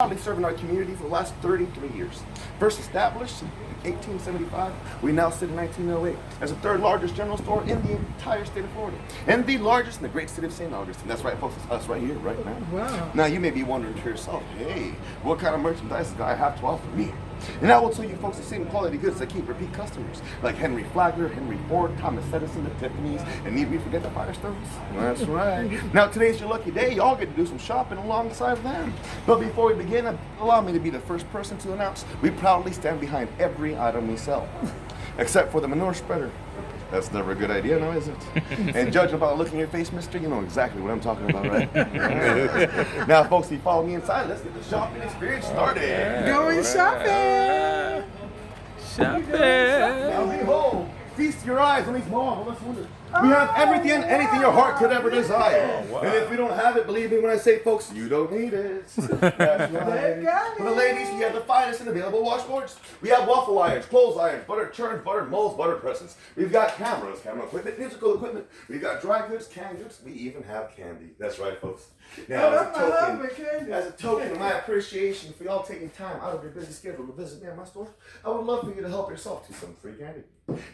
proudly serving our community for the last 33 years. First established in 1875, we now sit in 1908 as the third largest general store in the entire state of Florida, and the largest in the great city of St. Augustine. That's right, folks, it's us right here, right now. Wow. Now, you may be wondering to yourself, hey, what kind of merchandise does guy have to offer me? And I will tell you folks the same quality goods that keep repeat customers, like Henry Flagler, Henry Ford, Thomas Edison, the Tiffany's, and need we forget the Firestones? That's right. Now today's your lucky day, y'all get to do some shopping alongside them. But before we begin, allow me to be the first person to announce we proudly stand behind every item we sell, except for the manure spreader. That's never a good idea, now is it? And judging by the look in your face, mister, you know exactly what I'm talking about, right? Now, folks, if you follow me inside, let's get the shopping experience started. Going shopping. Now, behold, feast your eyes on these marvelous wonders. We have everything and anything your heart could ever desire. Wow. And if we don't have it, believe me when I say, folks, you don't need it. That's right. For the ladies, we have the finest and available washboards. We have waffle irons, clothes irons, butter churns, butter molds, butter presses. We've got cameras, camera equipment, musical equipment. We've got dry goods, canned goods. We even have candy. That's right, folks. Now, as a token of my appreciation for y'all taking time out of your busy schedule to visit me at my store, I would love for you to help yourself to some free candy.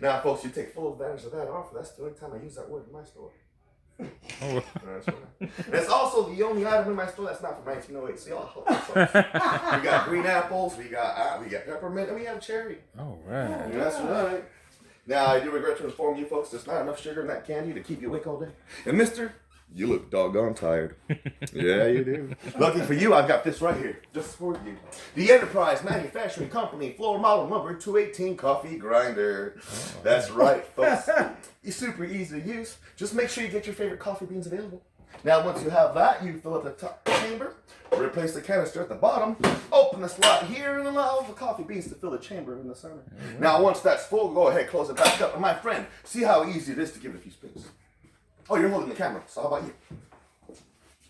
Now, folks, you take full advantage of that offer. That's the only time I use that word in my store. That's right. And it's also the only item in my store that's not from 1908. So y'all help yourselves. We got green apples, we got peppermint, and we have cherry. All right. That's right. Now, I do regret to inform you folks, there's not enough sugar in that candy to keep you awake all day. And mister, you look doggone tired. Yeah, you do. Lucky for you, I've got this right here, just for you. The Enterprise Manufacturing Company floor model number 218 coffee grinder. That's right, folks. It's super easy to use. Just make sure you get your favorite coffee beans available. Now, once you have that, you fill up the top chamber, replace the canister at the bottom, open the slot here, and allow the coffee beans to fill the chamber in the center. Now, once that's full, go ahead, close it back up. And my friend, see how easy it is to give it a few spins. Oh, you're holding the camera, so how about you?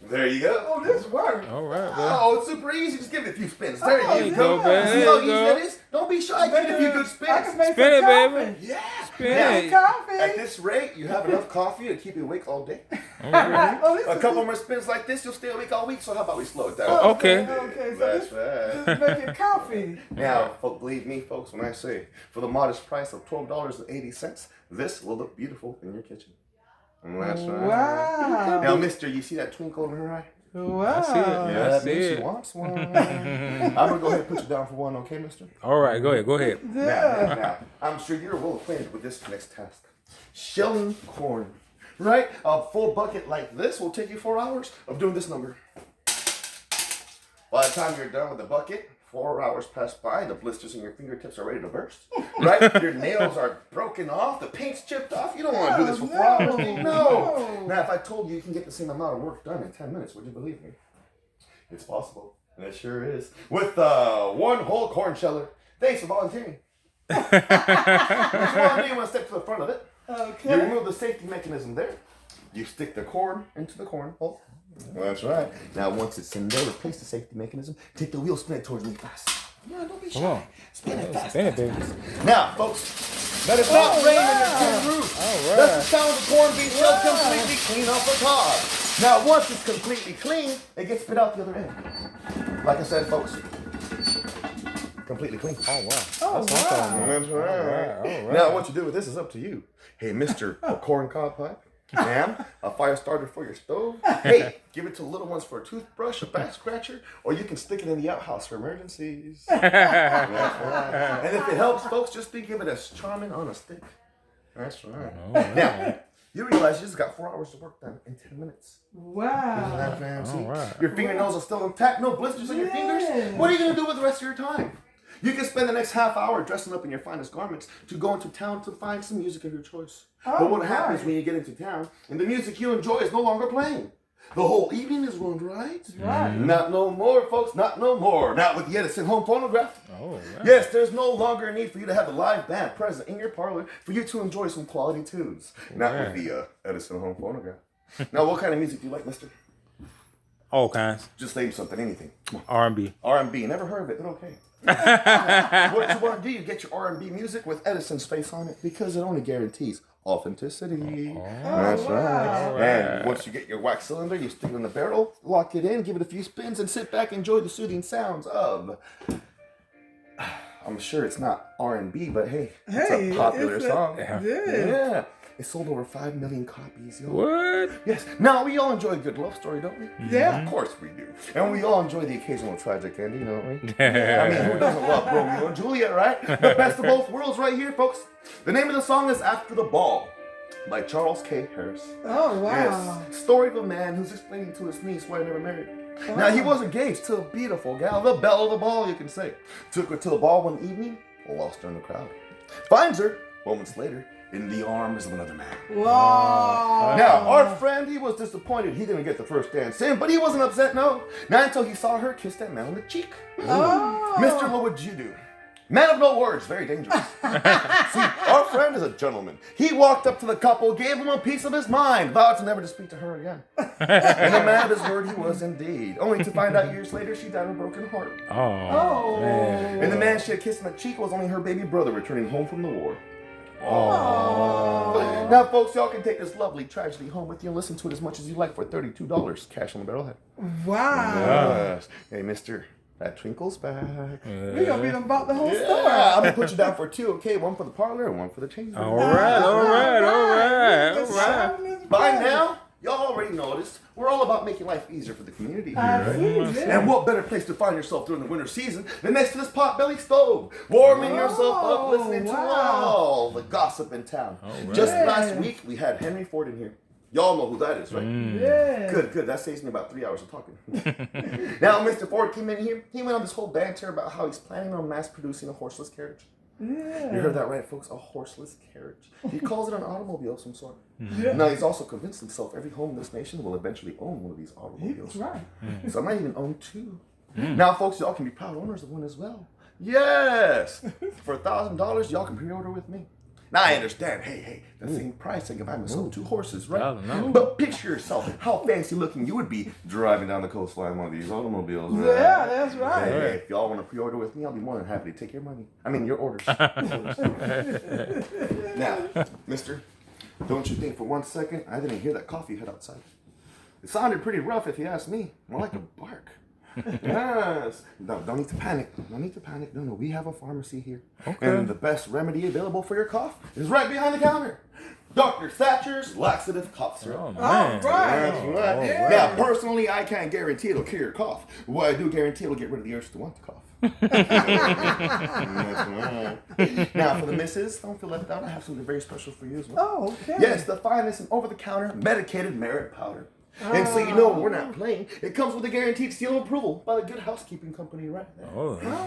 There you go. Oh, this works. All right, man. Oh, it's super easy. Just give it a few spins. There you go, go. man. See how easy that is? Don't be shy. Give it a few good I spins. can make Spin it, some coffee. baby. Yeah. Spin it. Coffee. At this rate, you have enough coffee to keep you awake all day. Oh, this A is couple more spins like this, you'll stay awake all week. So how about we slow it down? Okay. Okay, so That's this right. is making coffee. Now, believe me, folks, when I say for the modest price of $12.80, this will look beautiful in your kitchen. That's right. Wow. Now, mister, you see that twinkle in her eye? Wow. I see it. Yeah, I that see means she it. wants one. I'm going to go ahead and put you down for one, okay, mister? All right, go ahead. Now, I'm sure you're well acquainted with this next task. Shelling corn, right? A full bucket like this will take you 4 hours of doing this number. By the time you're done with the bucket, 4 hours pass by, the blisters in your fingertips are ready to burst, right? Your nails are broken off, the paint's chipped off. You don't want to do this for 4 hours. No. Now, if I told you you can get the same amount of work done in 10 minutes, would you believe me? It's possible. And it sure is. With one whole corn sheller. Thanks for volunteering. What you want to do, you want to step to the front of it. Okay. You remove the safety mechanism there. You stick the cord into the corn hole. That's right. Now, once it's in there, replace the safety mechanism. Take the wheel, spin it towards me fast. Yeah, don't be shy. Come on. Spin it fast. Spin it, baby. Now, folks, let it not rain on your tin roof. All right. That's the sound of the corn being shelled completely clean off the car. Now, once it's completely clean, it gets spit out the other end. Like I said, folks, completely clean. Oh, wow. Oh, That's awesome, wow. man. That's right. All right. Now, what you do with this is up to you. Hey, mister, a corn cob pipe. Ma'am, a fire starter for your stove. Hey, give it to little ones for a toothbrush, a back scratcher, or you can stick it in the outhouse for emergencies. That's right. And if it helps, folks, just think of it as charming on a stick. That's right. Oh, wow. Now, you realize you just got 4 hours of work done in 10 minutes. Isn't Wow. that fancy? All right. Your fingernails are still intact, no blisters on your fingers. What are you going to do with the rest of your time? You can spend the next half hour dressing up in your finest garments to go into town to find some music of your choice. But what happens when you get into town and the music you enjoy is no longer playing? The whole evening is ruined, right? Right. Not no more, folks, not no more. Not with the Edison home phonograph. Oh, right. Yes, there's no longer a need for you to have the live band present in your parlor for you to enjoy some quality tunes. Not with the Edison home phonograph. Now, what kind of music do you like, mister? All kinds. Just name something, anything. Come on. R&B. R&B, never heard of it, but okay. What you want to do, you get your R&B music with Edison's face on it because it only guarantees authenticity. That's wow. right. And once you get your wax cylinder, you stick it in the barrel, lock it in, give it a few spins, and sit back and enjoy the soothing sounds of... I'm sure it's not R&B, but hey, it's a popular song. Yeah. It sold over 5 million copies, yo. What? Yes. Now, we all enjoy a good love story, don't we? Yeah. Of course we do. And we all enjoy the occasional tragic ending, don't we? I mean, who doesn't love Romeo and Juliet, right? The best of both worlds right here, folks. The name of the song is After the Ball by Charles K. Harris. Oh, wow. Yes. Story of a man who's explaining to his niece why he never married. Now, he was engaged to a beautiful gal, the belle of the ball, you can say. Took her to the ball one evening, lost her in the crowd. Finds her, moments later, in the arms of another man. Wow. Now, our friend, he was disappointed he didn't get the first dance in, but he wasn't upset, no. Not until he saw her kiss that man on the cheek. Oh. Mister, what would you do? Man of no words, very dangerous. See, our friend is a gentleman. He walked up to the couple, gave them a piece of his mind, vowed to never to speak to her again. And a man of his word he was indeed, only to find out years later she died of a broken heart. Oh, man. And the man she had kissed on the cheek was only her baby brother returning home from the war. Oh. Now, folks, y'all can take this lovely tragedy home with you and listen to it as much as you like for $32, cash on the barrelhead. Wow. Yes. Hey, mister, that twinkle's back. We're going to beat them about the whole Yeah, story. I'm going to put you down for two, okay? One for the parlor and one for the change room. All right. By now, y'all already noticed, we're all about making life easier for the community here, right? And what better place to find yourself during the winter season than next to this potbelly stove, warming yourself up, listening to all the gossip in town. Just last week, we had Henry Ford in here. Y'all know who that is, right? Yeah. Good. That saves me about 3 hours of talking. Now, Mr. Ford came in here. He went on this whole banter about how he's planning on mass producing a horseless carriage. Yeah. You heard that right, folks? A horseless carriage. He calls it an automobile of some sort. Yeah. Now, he's also convinced himself every home in this nation will eventually own one of these automobiles. That's right. So I might even own two. Now, folks, y'all can be proud owners of one as well. Yes! For $1,000, y'all can pre-order with me. Now, I understand. Hey, the same price I can buy myself 2 horses, right? But picture yourself how fancy looking you would be driving down the coastline in one of these automobiles, right? Yeah, that's right. Hey, if y'all want to pre-order with me, I'll be more than happy to take your money. I mean, your orders. Now, mister, don't you think for 1 second I didn't hear that coffee head outside? It sounded pretty rough if you ask me. More like a bark. Yes. No, don't need to panic. No, we have a pharmacy here. Okay. And the best remedy available for your cough is right behind the counter. Dr. Thatcher's Laxative Cough Syrup. Oh, All man. right. That's right. Yeah. Now, personally, I can't guarantee it'll cure your cough. What I do guarantee it'll get rid of the urge to want to cough. That's right. Now, for the missus, don't feel left out. I have something very special for you as well. Oh, okay. Yes, the finest and over-the-counter medicated merit powder. And so you know we're not playing. It comes with a guaranteed seal of approval by the Good Housekeeping Company right there.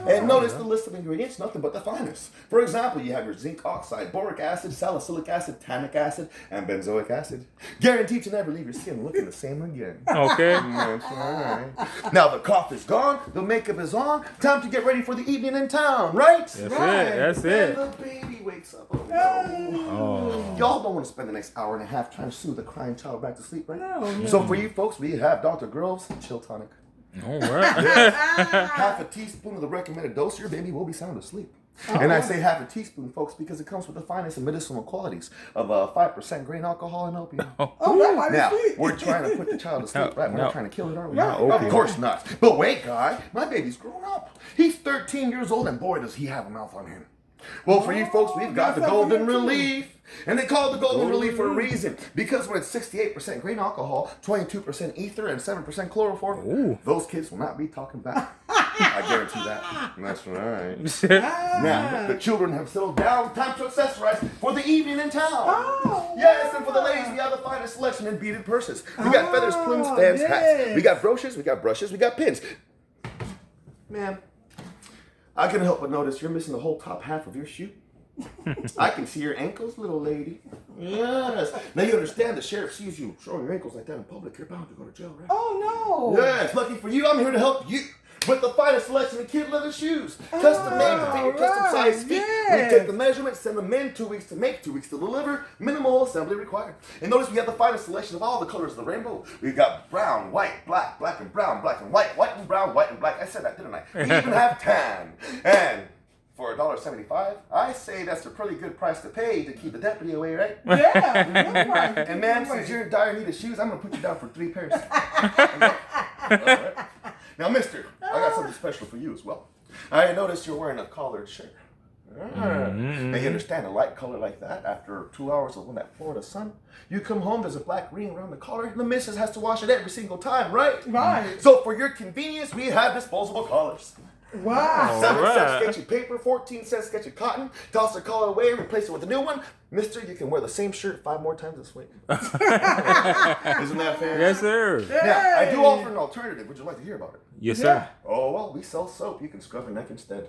And notice the list of ingredients, nothing but the finest. For example, you have your zinc oxide, boric acid, salicylic acid, tannic acid, and benzoic acid. Guaranteed to never leave your skin looking the same again. Okay. That's right. Now the cough is gone, the makeup is on, time to get ready for the evening in town, right? That's And it. the baby wakes up. Oh, no. Y'all don't want to spend the next hour and a half trying to soothe the crying child back to sleep, right? No. So for you folks, we have Dr. Grove's Chill Tonic. All right. Half a teaspoon of the recommended dose, your baby will be sound asleep. And I say half a teaspoon, folks, because it comes with the finest and medicinal qualities of 5% grain alcohol and opium. Oh, that might be Now, sweet. we're trying to put the child to sleep, right? We're No. not trying to kill it, are we? Right. Of course not. But wait, guy, my baby's grown up. He's 13 years old, and boy, does he have a mouth on him. Well, for you folks, we've got the that's Golden something too. Relief. And they call it the Golden Relief for a reason. Because when it's 68% grain alcohol, 22% ether, and 7% chloroform, those kids will not be talking back. I guarantee that. That's right. Now, the children have settled down. Time to accessorize for the evening in town. Oh, Yes, and for the ladies, we have the finest selection in beaded purses. We got feathers, plumes, fans, hats. yes. We got brooches, we got brushes, we got pins. Ma'am, I couldn't help but notice you're missing the whole top half of your shoe. I can see your ankles, little lady. Yes. Now you understand the sheriff sees you showing your ankles like that in public, you're bound to go to jail, right? Oh, no. Yes, lucky for you, I'm here to help you. with the finest selection of kid leather shoes. Custom made to fit your custom size feet. Yes. We take the measurements, send them in, 2 weeks to make, 2 weeks to deliver. Minimal assembly required. And notice we have the finest selection of all the colors of the rainbow. We've got brown, white, black, black and brown, black and white, white and brown, white and black. I said that, didn't I? We even have tan. And for $1.75, I say that's a pretty good price to pay to keep the deputy away, right? Yeah. Good price. And man, since you're in dire need of shoes, I'm gonna put you down for 3 pairs. All right. Now, mister, I got something special for you as well. I noticed you're wearing a collared shirt. Now you understand a light color like that, after 2 hours of that Florida sun, you come home, there's a black ring around the collar, and the missus has to wash it every single time, right? Right. So for your convenience, we have disposable collars. Wow. 7 Alright. cents sketchy paper, 14 cents sketchy cotton. Toss the collar away, replace it with a new one. Mister, you can wear the same shirt 5 more times this week. Isn't that fair? Yes, sir. Now, I do offer an alternative. Would you like to hear about it? Yes, sir. Oh, well, we sell soap. You can scrub your neck instead.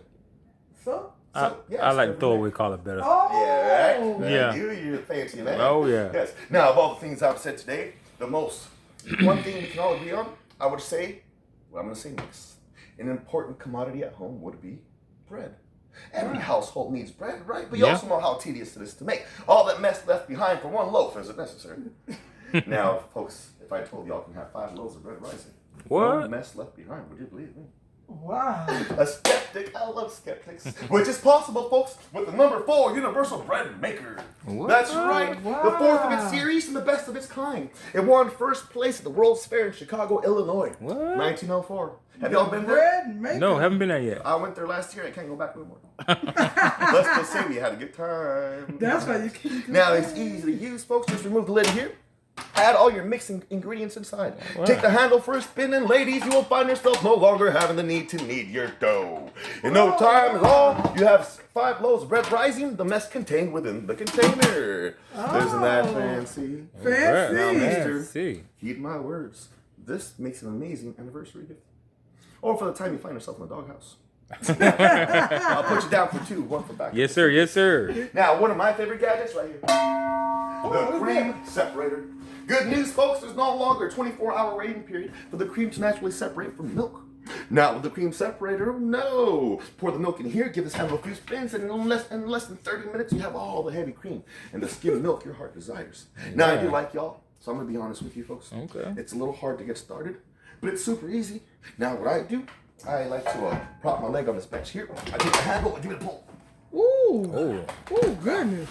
So? I scrub like your throwaway neck. collar better. Oh. Yeah, right? Now, Yeah. You're fancy, man. Oh, yeah. Yes. Now, of all the things I've said today, one thing we can all agree on, I would say, well, I'm going to say next. An important commodity at home would be bread. Every household needs bread, right? But you Yeah. also know how tedious it is to make. All that mess left behind for one loaf, is it necessary? Now, folks, if I told y'all can have 5 loaves of bread rising, no What? mess left behind, would you believe me? Wow. A skeptic, I love skeptics, which is possible, folks, with the number 4 Universal Bread Maker. What? That's right, Wow. the 4th of its series and the best of its kind. It won first place at the World's Fair in Chicago, Illinois, What? 1904. Have y'all been there? Bread maker. No, haven't been there yet. I went there last year. I can't go back no more. Let's just say we had a good time. That's why you keep. Now it's easy to use, folks. Just remove the lid here. Add all your mixing ingredients inside. Wow. Take the handle for a spin, and ladies, you will find yourself no longer having the need to knead your dough. In no time at all, you have 5 loaves of bread rising, the mess contained within the container. Isn't that fancy? Fancy. Now, mister, Let's see. heed my words. This makes an amazing anniversary gift. Or for the time you find yourself in the doghouse. I'll put you down for 2, 1 for back. Yes, sir. Yes, sir. Now, one of my favorite gadgets right here. The cream separator. Good news, folks, there's no longer a 24-hour waiting period for the cream to naturally separate from milk. Now, with the cream separator, no. Pour the milk in here, give this handle a few spins, and in less than 30 minutes, you have all the heavy cream and the skim milk your heart desires. Now, I do like y'all, so I'm going to be honest with you, folks. Okay. It's a little hard to get started, but it's super easy. Now, what I do, I like to prop my leg on this bench here. I take the handle and give it a pull. Ooh. Oh. Ooh, goodness.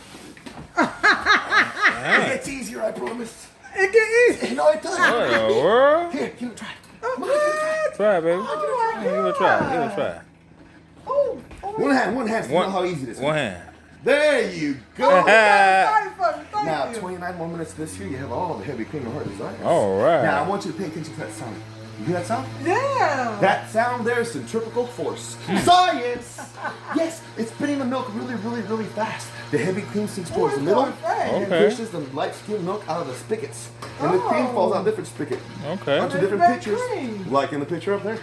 It gets easier, I promise. It get easy. No, it doesn't. What in the world? Here, give it a try. What? Try it, baby. Oh, Give it a try. Give it a try. Oh, oh, One hand, so you know how easy this is. One hand. There you go. Sorry for me. Thank Now, you. 29 more minutes this here, you have all the heavy cream your heart desires. All right. Now, I want you to pay attention to that sound. You hear that sound? Yeah. That sound there is centrifugal force. Science! Yes, it's spinning the milk really, really, really fast. The heavy cream sinks towards the it's middle going fast. and Okay. pushes the light skim milk out of the spigots. And the cream falls out of different spigot. Okay. Onto Make different that pictures, cream. like in the picture up there.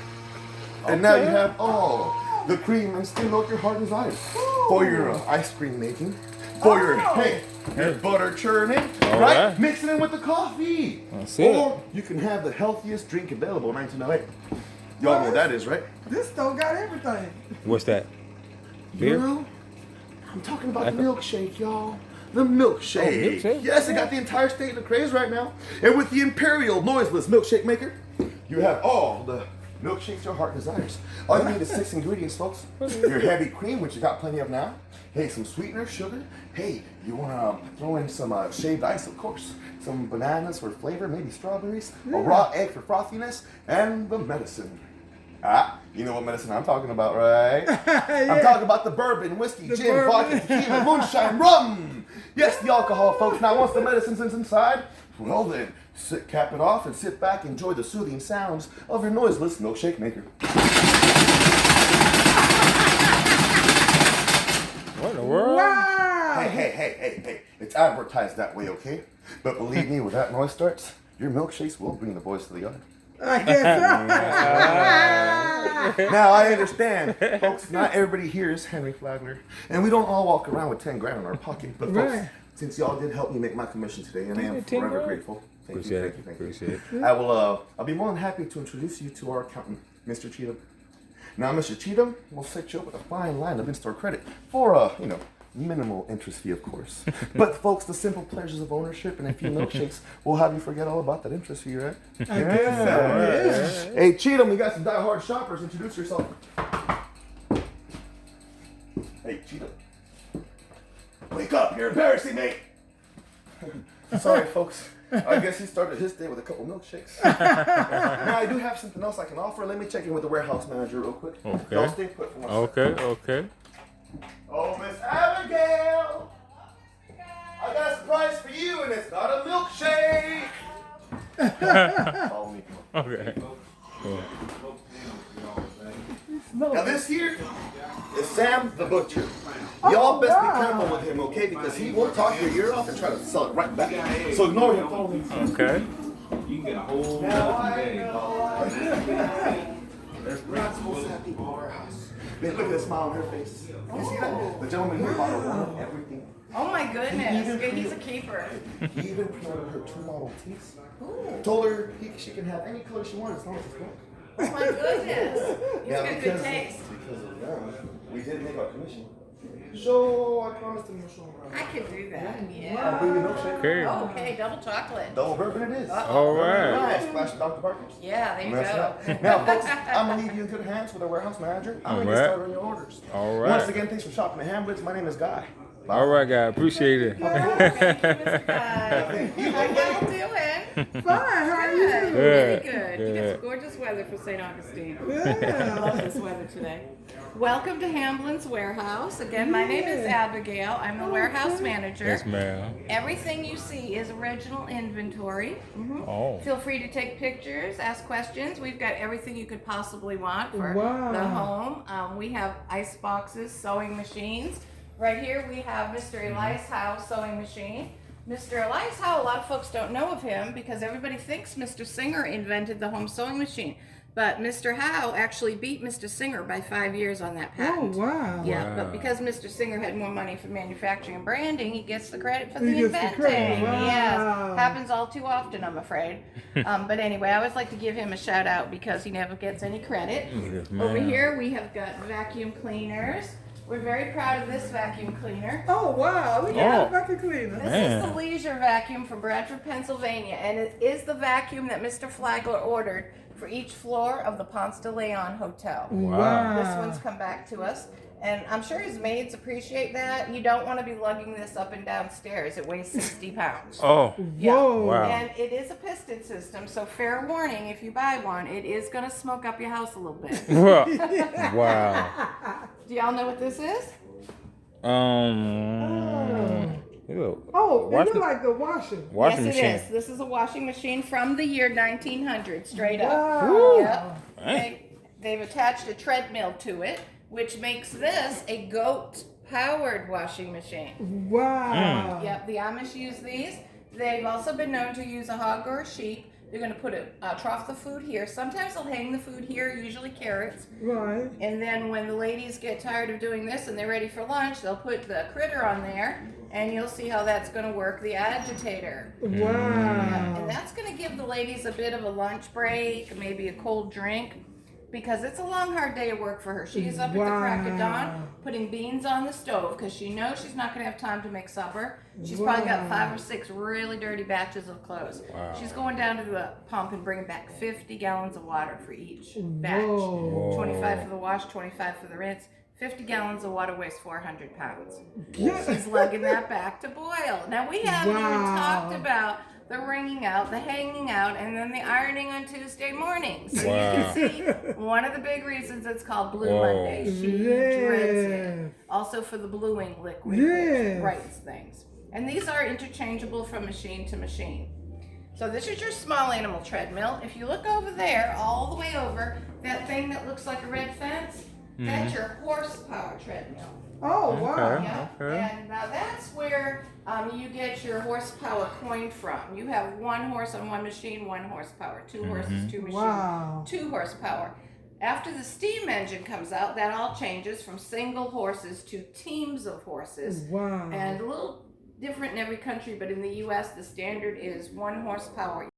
And now you have all the cream and skim milk your heart desires. For your ice cream making, for your, your butter churning, All right? right. Mix it in with the coffee. That's it. Or you can have the healthiest drink available in 1908. Y'all know what that is, right? This store got everything. What's that? You Beer? know, I'm talking about the milkshake, y'all. The milkshake. milkshake? Yes, it got the entire state in the craze right now. And with the Imperial noiseless milkshake maker, you have all the milkshakes your heart desires. All you need is 6 ingredients, folks. Your heavy cream, which you got plenty of now. Hey, some sweetener, sugar. Hey, you want to throw in some shaved ice, of course. Some bananas for flavor, maybe strawberries. A raw egg for frothiness. And the medicine. Ah, you know what medicine I'm talking about, right? I'm talking about the bourbon, whiskey, The gin, bourbon. vodka, tequila, moonshine, rum. Yes, the alcohol, folks. Now, once the medicine's inside, well then, cap it off and sit back and enjoy the soothing sounds of your noiseless milkshake maker. What in the world? Wow. Hey. It's advertised that way, okay? But believe me, when that noise starts, your milkshakes will bring the boys to the yard. I guess so. Now, I understand, folks, not everybody here is Henry Flagler. And we don't all walk around with 10 grand in our pocket. But folks, Right. since y'all did help me make my commission today, and I am 10 forever grand? grateful. Thank Appreciate you. it. Appreciate it. I'll be more than happy to introduce you to our accountant, Mr. Cheatham. Now, Mr. Cheatham, we'll set you up with a fine line of in-store credit for a, minimal interest fee, of course. But folks, the simple pleasures of ownership and a few milkshakes will have you forget all about that interest fee, right? I guess so, yeah. Hey, Cheatham, you got some die-hard shoppers. Introduce yourself. Hey, Cheatham. Wake up, you're embarrassing me. Sorry, folks. I guess he started his day with a couple milkshakes. Now, I do have something else I can offer. Let me check in with the warehouse manager real quick. Okay. Y'all stay put for 1 second. Okay. Oh, Miss Abigail! I got a surprise for you, and it's not a milkshake! Follow me. Okay. Now, this here is Sam the Butcher. Y'all best be careful with him, okay? Because he will talk your ear off and try to sell it right back. So ignore him. Follow me. Okay. You can get a whole Now I day. know. There's not supposed to have people in our house. Man, look at the smile on her face. You see that? The gentleman here bought her one of everything. Oh my goodness, he's a keeper. He even promoted her 2 Model Ts. Told her she can have any color she wants as long as it's black. Oh my goodness, he's got good taste. Because of them, we didn't make our commission. So I promised him we'll show him around. I could do that, I'll yeah. bring you a milkshake. Okay. Okay, double chocolate. Double bourbon it is. All right. Nice. Splash of Dr. Barker's. Yeah, there you Mess it go. up. Now, folks, I'm going to leave you in good hands with our warehouse manager. I'm going to get Alright. started on your orders. All right. Once again, thanks for shopping at Hamlets. My name is Guy. Bye. All right, guys. Appreciate it. Thank you, Mr. Guy. How y'all doing? Fine, how are you? Good, Good. really good. You got Good. some gorgeous weather for St. Augustine. I Yeah. love this weather today. Welcome to Hamlin's Warehouse. Again, my name is Abigail. I'm the warehouse manager. Yes, ma'am. Everything you see is original inventory. Oh. Feel free to take pictures, ask questions. We've got everything you could possibly want for Wow. the home. We have ice boxes, sewing machines. Right here we have Mr. Elias Howe sewing machine. Mr. Elias Howe, a lot of folks don't know of him because everybody thinks Mr. Singer invented the home sewing machine. But Mr. Howe actually beat Mr. Singer by 5 years on that Oh, patent. wow. Yeah, Wow. but because Mr. Singer had more money for manufacturing and branding, he gets the credit for He the gets the inventing. credit. Wow. Yes, happens all too often, I'm afraid. But anyway, I always like to give him a shout out because he never gets any credit. Yes, Over ma'am. here we have got vacuum cleaners. We're very proud of this vacuum cleaner. Oh, wow. Look Oh. at that vacuum cleaner. This Man. is the Leisure vacuum from Bradford, Pennsylvania, and it is the vacuum that Mr. Flagler ordered for each floor of the Ponce de Leon Hotel. Wow. This one's come back to us, and I'm sure his maids appreciate that. You don't want to be lugging this up and down stairs. It weighs 60 pounds. Oh. Yeah. Whoa. Wow. And it is a piston system, so fair warning, if you buy one, it is going to smoke up your house a little bit. Wow. Do y'all know what this is? Ew. Oh, it Washing- look like the washing. Washing Yes, machine. it is. This is a washing machine from the year 1900, straight up. Wow. Yep. Hey. They've attached a treadmill to it, which makes this a goat-powered washing machine. Wow. Yep, the Amish use these. They've also been known to use a hog or a sheep. They're going to put a trough the food here. Sometimes they'll hang the food here, usually carrots. Right. And then when the ladies get tired of doing this and they're ready for lunch, they'll put the critter on there, and you'll see how that's going to work, the agitator. Wow. And that's going to give the ladies a bit of a lunch break, maybe a cold drink, because it's a long, hard day of work for her. She's up at the crack of dawn putting beans on the stove because she knows she's not going to have time to make supper. She's probably got 5 or 6 really dirty batches of clothes. Wow. She's going down to the pump and bringing back 50 gallons of water for each batch. Whoa. 25 for the wash, 25 for the rinse. 50 gallons of water weighs 400 pounds. Yeah. She's lugging that back to boil. Now, we haven't even Wow. talked about the wringing out, the hanging out, and then the ironing on Tuesday mornings. So Wow. you can see one of the big reasons it's called Blue Whoa. Monday. She dreads it. Also for the bluing liquid, Yes. which writes things. And these are interchangeable from machine to machine. So this is your small animal treadmill. If you look over there, all the way over, that thing that looks like a red fence, that's your horsepower treadmill. Oh, wow. Okay. Yeah, and now that's where you get your horsepower coined from. You have 1 horse on one machine, 1 horsepower. 2 horses, 2 machines, Wow. 2 horsepower. After the steam engine comes out, that all changes from single horses to teams of horses. Wow. And a little different in every country, but in the U.S., the standard is 1 horsepower